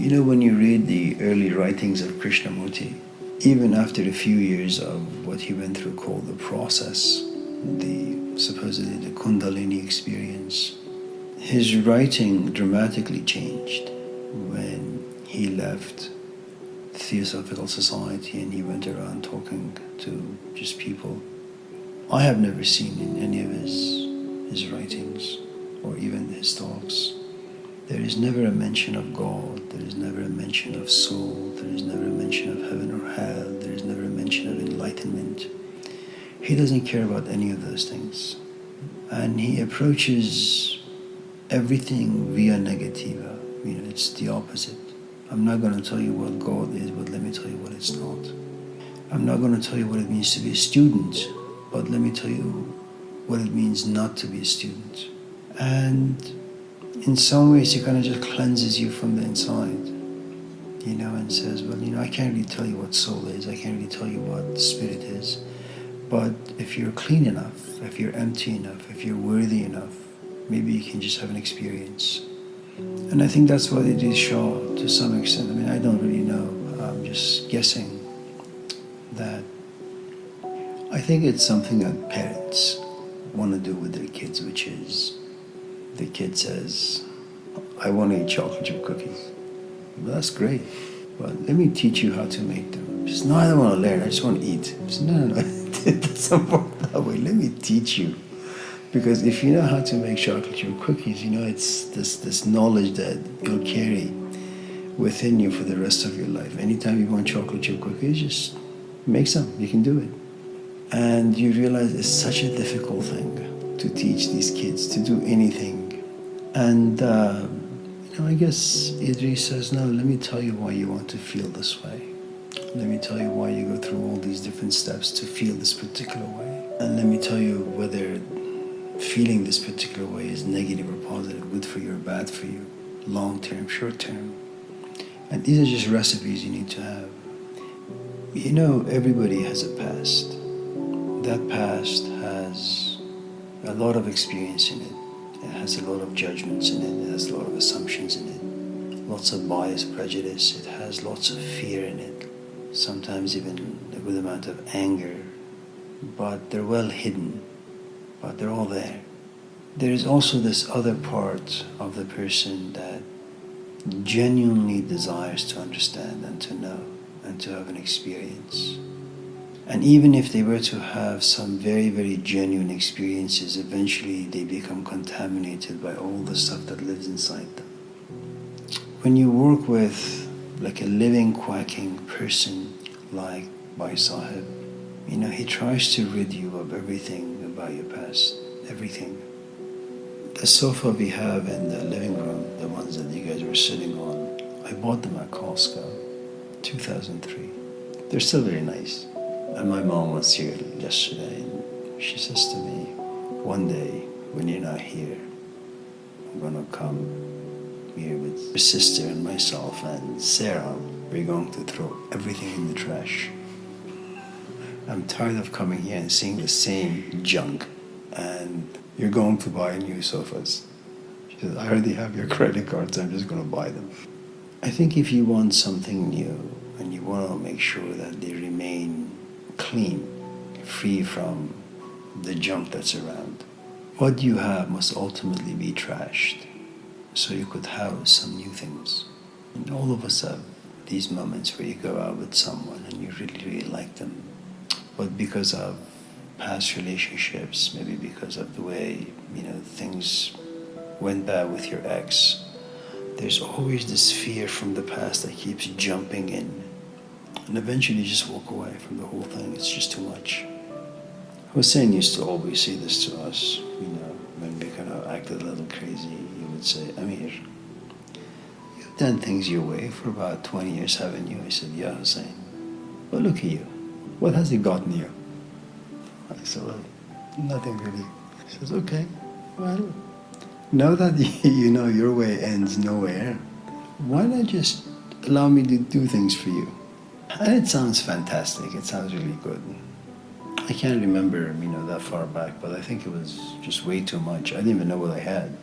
You know, when you read the early writings of Krishnamurti, even after a few years of what he went through called the process, the supposedly the Kundalini experience, his writing dramatically changed when he left the Theosophical Society and he went around talking to just people. I have never seen in any of his writings or even his talks, there is never a mention of God, there is never a mention of soul, there is never a mention of heaven or hell, there is never a mention of enlightenment. He doesn't care about any of those things. And he approaches everything via negativa. You know, it's the opposite. I'm not going to tell you what God is, but let me tell you what it's not. I'm not going to tell you what it means to be a student, but let me tell you what it means not to be a student. And in some ways, he kind of just cleanses you from the inside, you know, and says, well, you know, I can't really tell you what soul is, I can't really tell you what spirit is, but if you're clean enough, if you're empty enough, if you're worthy enough, maybe you can just have an experience. And I think that's what it is, Shaw, to some extent. I mean, I don't really know, I'm just guessing that I think it's something that parents want to do with their kids, which is the kid says, I want to eat chocolate chip cookies. Well, that's great, but let me teach you how to make them. She says, no, I don't want to learn, I just want to eat. I said, no, it doesn't work that way. Let me teach you. Because if you know how to make chocolate chip cookies, you know, it's this knowledge that you'll carry within you for the rest of your life. Anytime you want chocolate chip cookies, just make some, you can do it. And you realize it's such a difficult thing to teach these kids to do anything. And, you know, I guess Idris says, no, let me tell you why you want to feel this way. Let me tell you why you go through all these different steps to feel this particular way. And let me tell you whether feeling this particular way is negative or positive, good for you or bad for you, long term, short term. And these are just recipes you need to have. You know, everybody has a past. That past has a lot of experience in it. It has a lot of judgments in it. It has a lot of assumptions in it. Lots of bias, prejudice. It has lots of fear in it. Sometimes even a good amount of anger. But they're well hidden. But they're all there. There is also this other part of the person that genuinely desires to understand and to know and to have an experience. And even if they were to have some very, very genuine experiences, eventually they become contaminated by all the stuff that lives inside them. When you work with like a living, quacking person like Bhai Sahib, you know, he tries to rid you of everything about your past, everything. The sofa we have in the living room, the ones that you guys were sitting on, I bought them at Costco, 2003. They're still very nice. And my mom was here yesterday, and she says to me, one day when you're not here, I'm gonna come here with your sister and myself and Sarah. We're going to throw everything in the trash. I'm tired of coming here and seeing the same junk, and you're going to buy new sofas. She says, I already have your credit cards, I'm just gonna buy them. I think if you want something new and you want to make sure that they remain clean, free from the junk that's around, what you have must ultimately be trashed so you could house some new things. And all of us have these moments where you go out with someone and you really, really like them, but because of past relationships, maybe because of the way, you know, things went bad with your ex, there's always this fear from the past that keeps jumping in. And eventually you just walk away from the whole thing. It's just too much. Hussein used to always say this to us, you know, when we kind of acted a little crazy. He would say, Amir, you've done things your way for about 20 years, haven't you? I said, yeah, Hussein. Well, look at you. What has he gotten you? I said, well, nothing really. He says, okay, well, now that you know your way ends nowhere, why not just allow me to do things for you? And it sounds fantastic. It sounds really good. I can't remember, you know, that far back, but I think it was just way too much. I didn't even know what I had.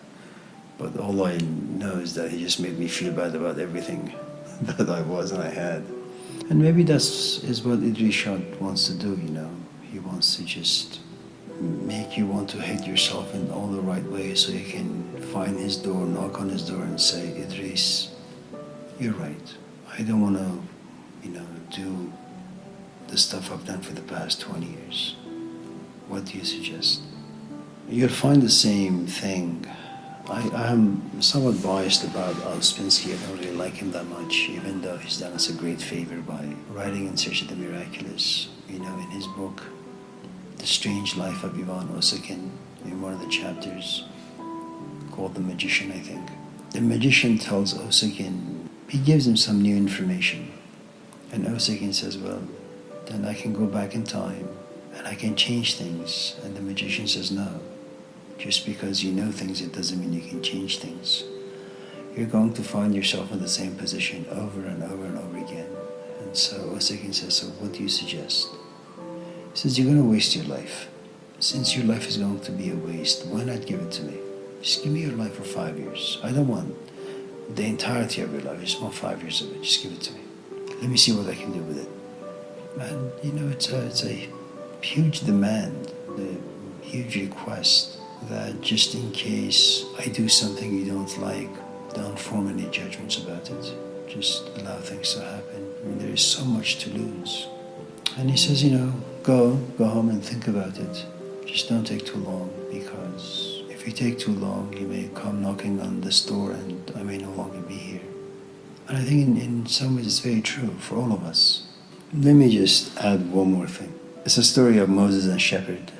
But all I know is that he just made me feel bad about everything that I was and I had. And maybe that's is what Idris Shah wants to do, you know. He wants to just make you want to hate yourself in all the right ways so you can find his door, knock on his door and say, Idris, you're right. I don't want to, you know, do the stuff I've done for the past 20 years. What do you suggest? You'll find the same thing. I am somewhat biased about Ouspensky. I don't really like him that much, even though he's done us a great favor by writing In Search of the Miraculous. You know, in his book, The Strange Life of Ivan Osokin, in one of the chapters called The Magician, I think. The magician tells Osokin, he gives him some new information. And Osokin says, well, then I can go back in time and I can change things. And the magician says, no. Just because you know things, it doesn't mean you can change things. You're going to find yourself in the same position over and over and over again. And so Osokin says, so what do you suggest? He says, you're going to waste your life. Since your life is going to be a waste, why not give it to me? Just give me your life for 5 years. I don't want the entirety of your life. I just want 5 years of it. Just give it to me. Let me see what I can do with it. And you know, it's a huge demand, a huge request that just in case I do something you don't like, don't form any judgments about it. Just allow things to happen. I mean, there is so much to lose. And he says, you know, go home and think about it. Just don't take too long, because if you take too long, you may come knocking on this door and I may no longer be here. And I think in some ways it's very true for all of us. Let me just add one more thing. It's a story of Moses and shepherd,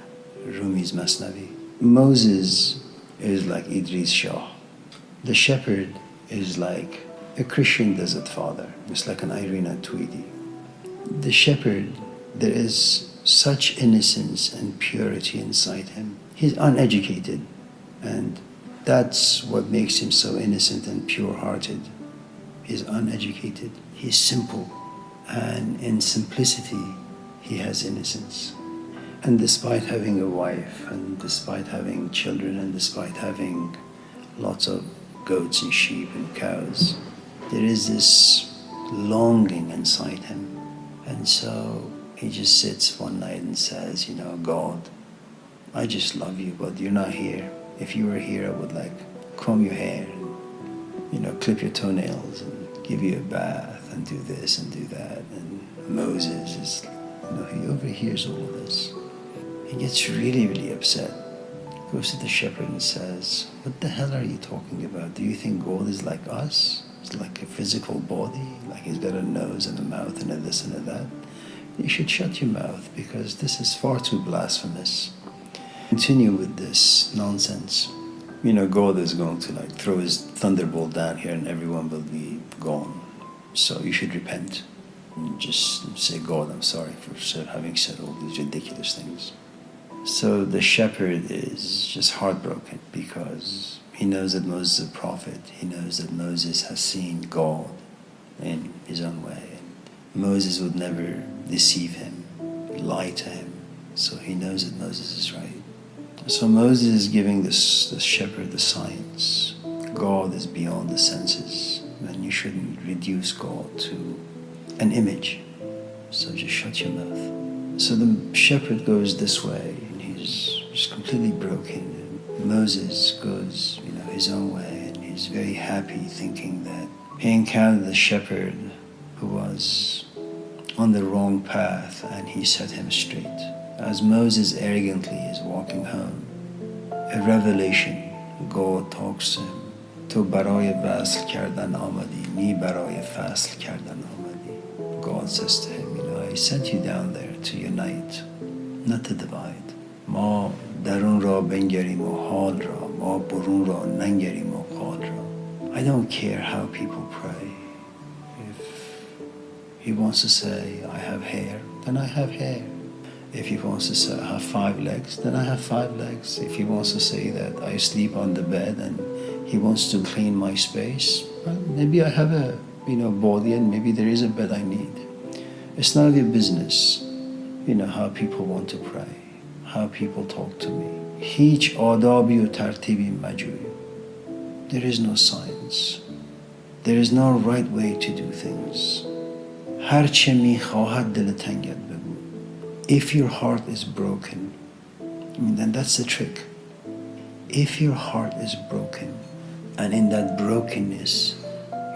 Rumi's Masnavi. Moses is like Idris Shah. The shepherd is like a Christian desert father. It's like an Irina Tweedy. The shepherd, there is such innocence and purity inside him. He's uneducated, and that's what makes him so innocent and pure-hearted. He's uneducated. He's simple, and in simplicity, he has innocence. And despite having a wife, and despite having children, and despite having lots of goats and sheep and cows, there is this longing inside him. And so he just sits one night and says, you know, God, I just love you, but you're not here. If you were here, I would like comb your hair, and, you know, clip your toenails and give you a bath and do this and do that. And Moses is, you know, he overhears all of this. He gets really, really upset. Goes to the shepherd and says, what the hell are you talking about? Do you think God is like us? It's like a physical body, like he's got a nose and a mouth and a this and a that. You should shut your mouth, because this is far too blasphemous. Continue with this nonsense. You know, God is going to like throw his thunderbolt down here and everyone will be gone. So you should repent and just say, God, I'm sorry for having said all these ridiculous things. So the shepherd is just heartbroken, because he knows that Moses is a prophet. He knows that Moses has seen God in his own way. And Moses would never deceive him, lie to him. So he knows that Moses is right. So Moses is giving this shepherd the science. God is beyond the senses, and you shouldn't reduce God to an image. So just shut your mouth. So the shepherd goes this way, and he's just completely broken. And Moses goes, you know, his own way, and he's very happy, thinking that he encountered the shepherd who was on the wrong path, and he set him straight. As Moses arrogantly is walking home, a revelation, God talks to him. تو برای وصل کردن آمدی، نی برای فصل کردن آمدی. God says to him, you know, I sent you down there to unite, not to divide. ما درون را بنگریم و حال را، ما برون را ننگریم و قال را. I don't care how people pray. If he wants to say, I have hair, then I have hair. If he wants to say, I have 5 legs, then I have 5 legs. If he wants to say that I sleep on the bed and he wants to clean my space, well, maybe I have a body, and maybe there is a bed I need. It's none of your business, how people want to pray, how people talk to me. هیچ آدابی و ترتیبی مجوی. There is no science. There is no right way to do things. هرچه میخواهد دل تنگت بگو. If your heart is broken, then that's the trick. If your heart is broken, and in that brokenness,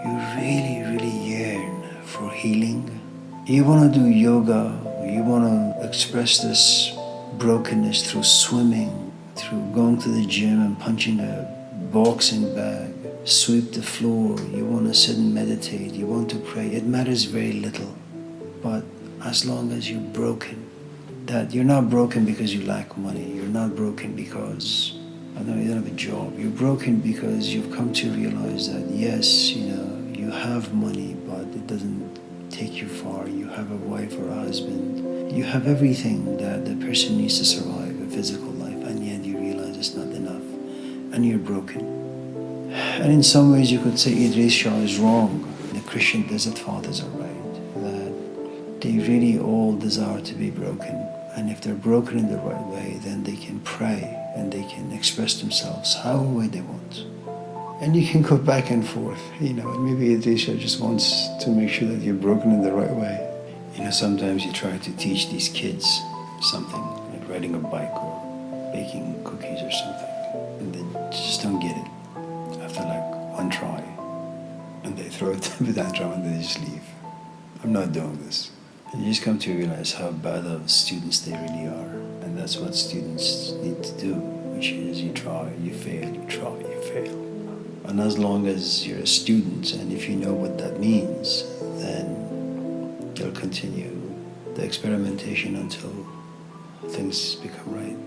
you really, really yearn for healing, you want to do yoga, you want to express this brokenness through swimming, through going to the gym and punching a boxing bag, sweep the floor, you want to sit and meditate, you want to pray, it matters very little. But as long as you're broken, that you're not broken because you lack money, you're not broken because you don't have a job, you're broken because you've come to realize that yes, you have money, but it doesn't take you far. You have a wife or a husband, you have everything that the person needs to survive a physical life, and yet you realize it's not enough, and you're broken. And in some ways you could say Idris Shah is wrong. The Christian Desert Fathers are right, that they really all desire to be broken, and if they're broken in the right way, then they can pray and they can express themselves however way they want. And you can go back and forth, and maybe Idris Shah just wants to make sure that you're broken in the right way. Sometimes you try to teach these kids something, like riding a bike or baking cookies or something, and they just don't get it after like one try, and they throw it with tantrum and they just leave. I'm not doing this. And you just come to realize how bad of students they really are, and that's what students need to do, which is you try, you fail, you try, you fail. And as long as you're a student, and if you know what that means, then you'll continue the experimentation until things become right.